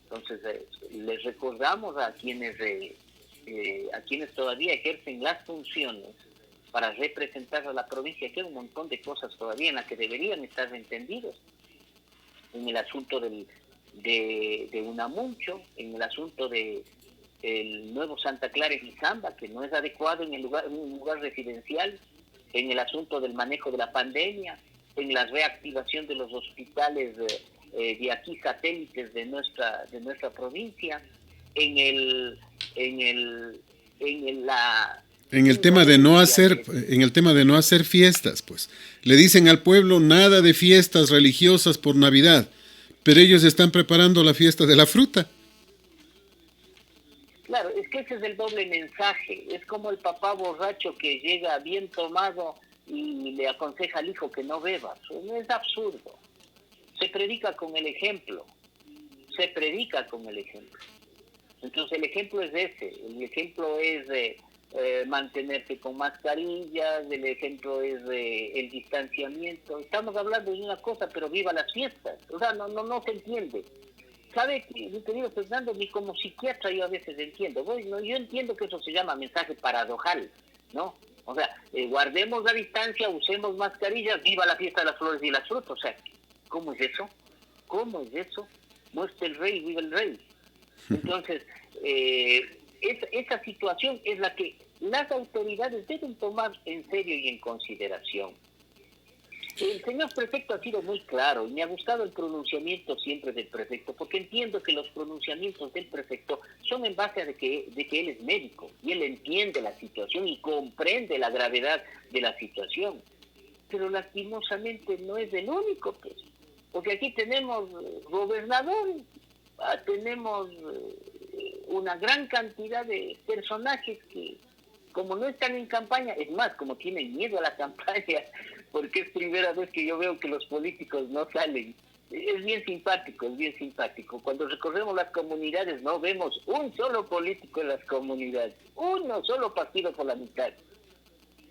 Entonces les recordamos a quienes todavía ejercen las funciones para representar a la provincia, que hay un montón de cosas todavía en las que deberían estar entendidos. En el asunto de Unamuncho, en el asunto de el nuevo Santa Clara en Izamba, que no es adecuado en un lugar residencial, en el asunto del manejo de la pandemia, en la reactivación de los hospitales de aquí satélites de nuestra provincia, en el en el en la En el tema de no indolencia hacer, que en el tema de no hacer fiestas, pues le dicen al pueblo nada de fiestas religiosas por Navidad, pero ellos están preparando la fiesta de la fruta. claro, es que ese es el doble mensaje. Es como el papá borracho que llega bien tomado y le aconseja al hijo que no beba. Es absurdo. Se predica con el ejemplo. Se predica con el ejemplo. Entonces el ejemplo es ese. El ejemplo es mantenerse con mascarillas. El ejemplo es el distanciamiento. Estamos hablando de una cosa, pero viva las fiestas. O sea, no se entiende. ¿Sabe, mi querido Fernando? Ni como psiquiatra yo a veces entiendo. Yo entiendo que eso se llama mensaje paradojal, ¿no? O sea, guardemos la distancia, usemos mascarillas, viva la fiesta de las flores y las frutas. O sea, ¿cómo es eso? ¿Cómo es eso? Muestra el rey, viva el rey. Entonces, esa situación es la que las autoridades deben tomar en serio y en consideración. El señor prefecto ha sido muy claro y me ha gustado el pronunciamiento siempre del prefecto, porque entiendo que los pronunciamientos del prefecto son en base a de que él es médico y él entiende la situación y comprende la gravedad de la situación. Pero lastimosamente no es el único, pues, porque aquí tenemos gobernadores, tenemos una gran cantidad de personajes que, como no están en campaña, es más, como tienen miedo a la campaña, porque es primera vez que yo veo que los políticos no salen. Es bien simpático, es bien simpático. Cuando recorremos las comunidades no vemos un solo político en las comunidades, uno solo partido por la mitad.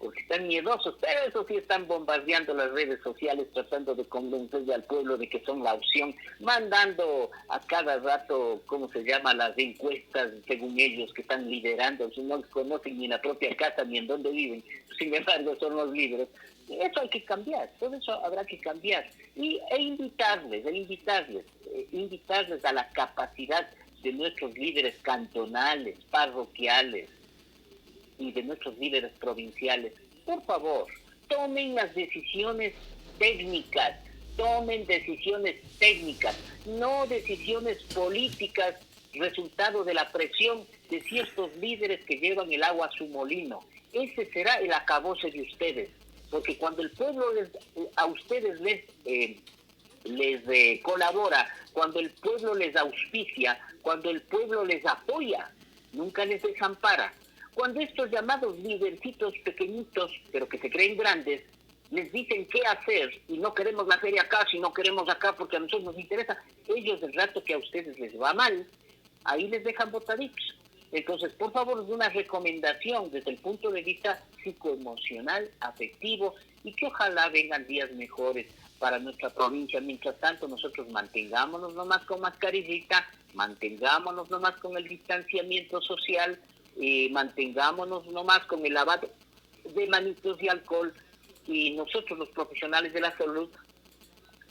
porque están miedosos, pero eso sí están bombardeando las redes sociales tratando de convencerle al pueblo de que son la opción, mandando a cada rato, ¿cómo se llama?, las encuestas, según ellos, que están liderando, si no conocen ni la propia casa ni en dónde viven, sin embargo son los líderes. Eso hay que cambiar, todo eso habrá que cambiar, invitarles a la capacidad de nuestros líderes cantonales, parroquiales, y de nuestros líderes provinciales. Por favor, tomen las decisiones técnicas, no decisiones políticas, resultado de la presión de ciertos líderes que llevan el agua a su molino. Ese será el acabose de ustedes, porque cuando el pueblo a ustedes les colabora, cuando el pueblo les auspicia, cuando el pueblo les apoya, nunca les desampara. Cuando estos llamados lidercitos pequeñitos, pero que se creen grandes, les dicen qué hacer y no queremos la feria acá, si no queremos acá porque a nosotros nos interesa, ellos el rato que a ustedes les va mal, ahí les dejan botaditos. Entonces, por favor, una recomendación desde el punto de vista psicoemocional, afectivo, y que ojalá vengan días mejores para nuestra provincia. Mientras tanto, nosotros mantengámonos nomás con mascarillita, mantengámonos nomás con el distanciamiento social, mantengámonos nomás con el lavado de manitos y alcohol, y nosotros los profesionales de la salud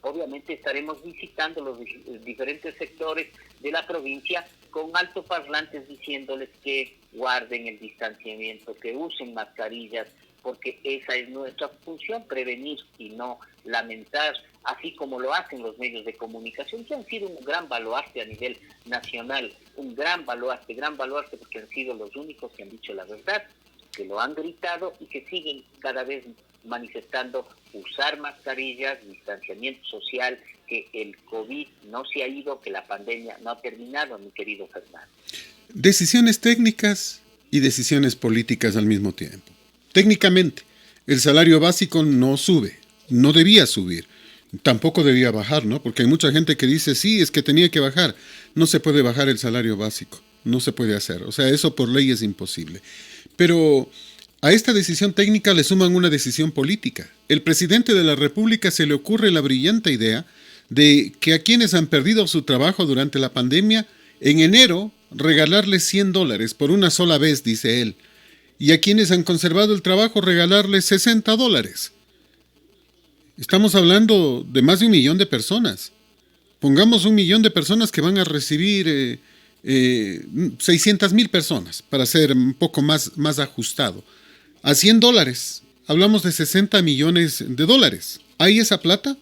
obviamente estaremos visitando los diferentes sectores de la provincia con altoparlantes diciéndoles que guarden el distanciamiento, que usen mascarillas, porque esa es nuestra función, prevenir y no lamentar, así como lo hacen los medios de comunicación, que han sido un gran baluarte a nivel nacional, un gran baluarte porque han sido los únicos que han dicho la verdad, que lo han gritado y que siguen cada vez manifestando usar mascarillas, distanciamiento social, que el COVID no se ha ido, que la pandemia no ha terminado, mi querido Fernando. Decisiones técnicas y decisiones políticas al mismo tiempo. Técnicamente, el salario básico no sube, no debía subir, tampoco debía bajar, ¿no? Porque hay mucha gente que dice, sí, es que tenía que bajar. No se puede bajar el salario básico, no se puede hacer. O sea, eso por ley es imposible. Pero a esta decisión técnica le suman una decisión política. El presidente de la República se le ocurre la brillante idea de que a quienes han perdido su trabajo durante la pandemia, en enero regalarles $100 por una sola vez, dice él. Y a quienes han conservado el trabajo regalarles $60. Estamos hablando de más de 1 millón de personas. Pongamos 1 millón de personas que van a recibir 600,000 personas, para ser un poco más ajustado. A $100, hablamos de $60 millones. ¿Hay esa plata?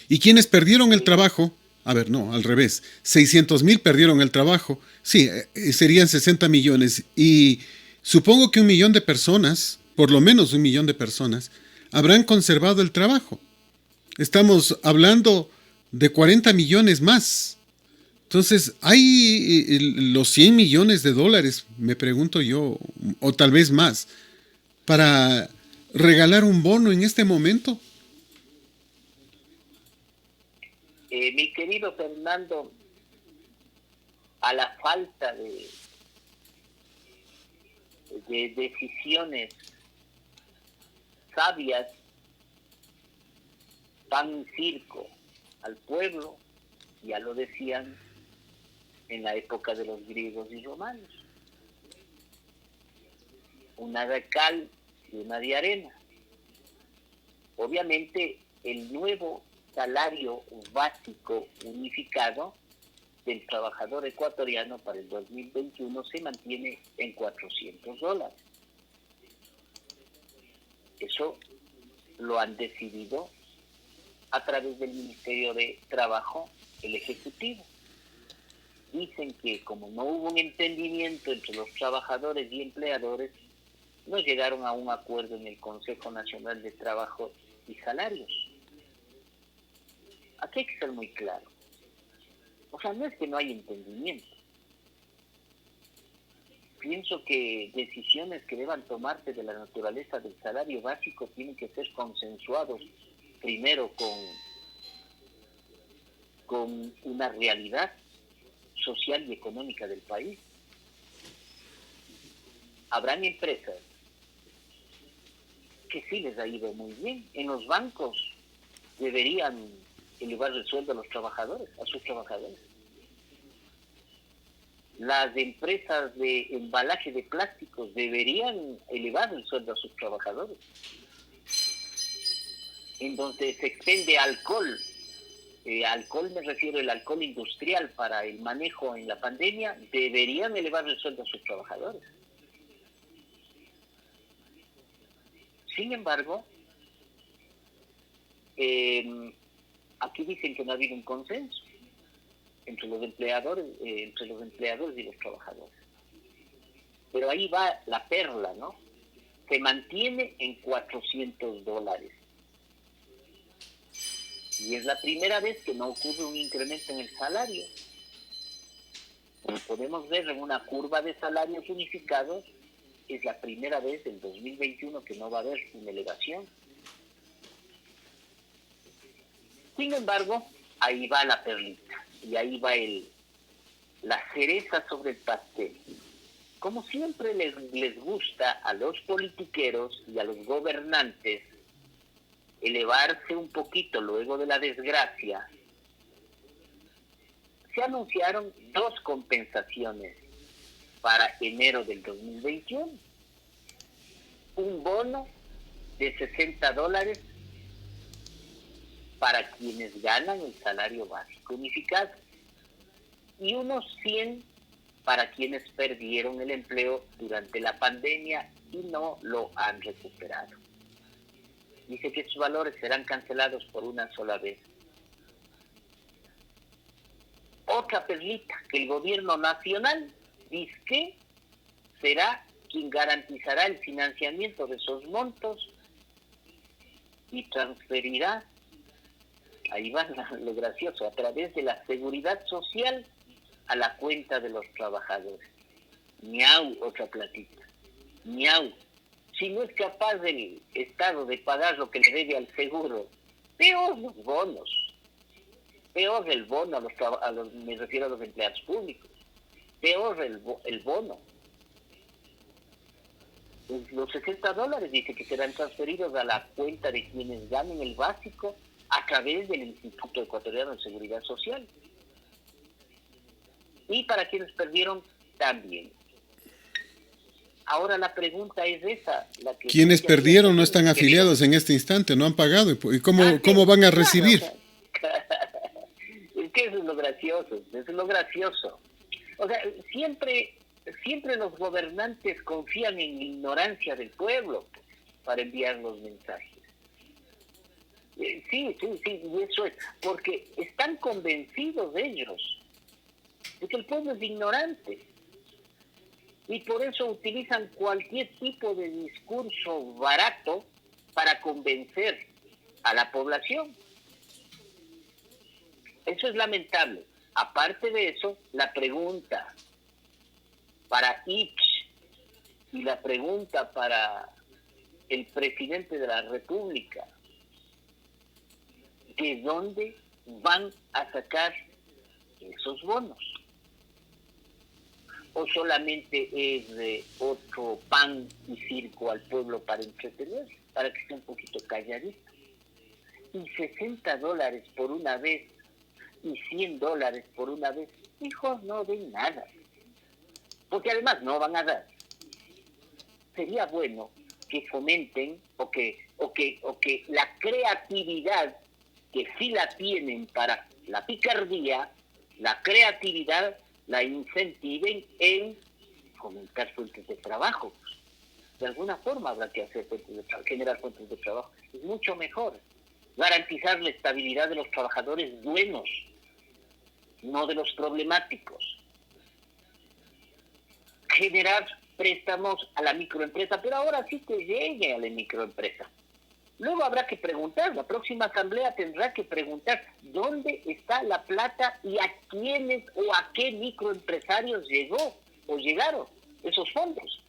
Y quienes perdieron el trabajo, a ver, no, al revés, 600,000 perdieron el trabajo, sí, serían 60 millones. Y supongo que 1 millón de personas, por lo menos 1 millón de personas, habrán conservado el trabajo. Estamos hablando de 40 millones más. Entonces, hay los $100 millones, me pregunto yo, o tal vez más, para regalar un bono en este momento. Mi querido Fernando, a la falta de decisiones sabias, pan circo al pueblo, ya lo decían en la época de los griegos y romanos. Una de cal y una de arena. Obviamente, el nuevo salario básico unificado del trabajador ecuatoriano para el 2021 se mantiene en $400. Eso lo han decidido a través del Ministerio de Trabajo, el Ejecutivo. Dicen que como no hubo un entendimiento entre los trabajadores y empleadores, no llegaron a un acuerdo en el Consejo Nacional de Trabajo y Salarios. Aquí hay que ser muy claro. O sea, no es que no hay entendimiento. Pienso que decisiones que deban tomarse de la naturaleza del salario básico tienen que ser consensuados primero con una realidad social y económica del país. Habrán empresas que sí les ha ido muy bien. En los bancos deberían elevar el sueldo a los trabajadores, a sus trabajadores. Las empresas de embalaje de plásticos deberían elevar el sueldo a sus trabajadores. En donde se expende alcohol, alcohol me refiero al alcohol industrial para el manejo en la pandemia, deberían elevar el sueldo a sus trabajadores. Sin embargo, aquí dicen que no ha habido un consenso entre los empleadores y los trabajadores. Pero ahí va la perla, ¿no? Se mantiene en $400. Y es la primera vez que no ocurre un incremento en el salario. Como podemos ver en una curva de salarios unificados, es la primera vez en 2021 que no va a haber una elevación. Sin embargo, ahí va la perlita y ahí va la cereza sobre el pastel. Como siempre les gusta a los politiqueros y a los gobernantes elevarse un poquito luego de la desgracia, se anunciaron 2 compensaciones para enero del 2021. Un bono de $60 para quienes ganan el salario básico unificado y unos 100 para quienes perdieron el empleo durante la pandemia y no lo han recuperado. Dice que sus valores serán cancelados por una sola vez. Otra perlita, que el gobierno nacional dice que será quien garantizará el financiamiento de esos montos y transferirá, ahí va lo gracioso, a través de la seguridad social a la cuenta de los trabajadores. Miau, otra platita. Miau. Si no es capaz del Estado de pagar lo que le debe al seguro, peor los bonos. Peor el bono me refiero a los empleados públicos. Peor el bono. Pues los $60 dice que serán transferidos a la cuenta de quienes ganen el básico a través del Instituto Ecuatoriano de Seguridad Social. Y para quienes perdieron, también. Ahora la pregunta es esa. Quienes perdieron no están afiliados en este instante, no han pagado. ¿Y cómo van a recibir? Claro. Es que eso es lo gracioso. O sea, siempre los gobernantes confían en la ignorancia del pueblo para enviar los mensajes. Sí, y eso es, porque están convencidos ellos de que el pueblo es ignorante. Y por eso utilizan cualquier tipo de discurso barato para convencer a la población. Eso es lamentable. Aparte de eso, la pregunta para Ix y la pregunta para el presidente de la República, ¿de dónde van a sacar esos bonos? ¿O solamente es otro pan y circo al pueblo para entretener, para que esté un poquito calladito? Y $60 por una vez y $100 por una vez, hijos, no den nada. Porque además no van a dar. Sería bueno que fomenten o que la creatividad, que sí la tienen para la picardía, la creatividad la incentiven en fomentar fuentes de trabajo. De alguna forma habrá que hacer generar fuentes de trabajo. Es mucho mejor garantizar la estabilidad de los trabajadores buenos, no de los problemáticos. Generar préstamos a la microempresa, pero ahora sí que llegue a la microempresa. Luego habrá que preguntar, la próxima asamblea tendrá que preguntar dónde está la plata y a quiénes o a qué microempresarios llegó o llegaron esos fondos.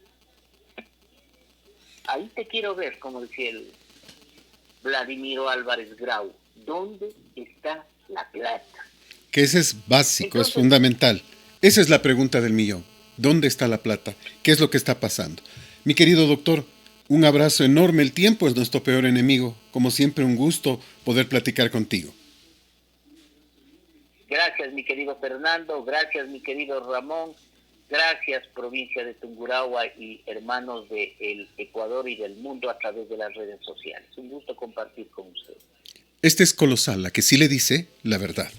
Ahí te quiero ver, como decía el Vladimiro Álvarez Grau, ¿dónde está la plata? Que ese es básico, es fundamental. Esa es la pregunta del millón. ¿Dónde está la plata? ¿Qué es lo que está pasando? Mi querido doctor, Un abrazo enorme. El tiempo es nuestro peor enemigo. Como siempre, un gusto poder platicar contigo. Gracias, mi querido Fernando. Gracias, mi querido Ramón. Gracias, provincia de Tungurahua y hermanos del Ecuador y del mundo a través de las redes sociales. Un gusto compartir con ustedes. Este es Colosal, la que sí le dice la verdad.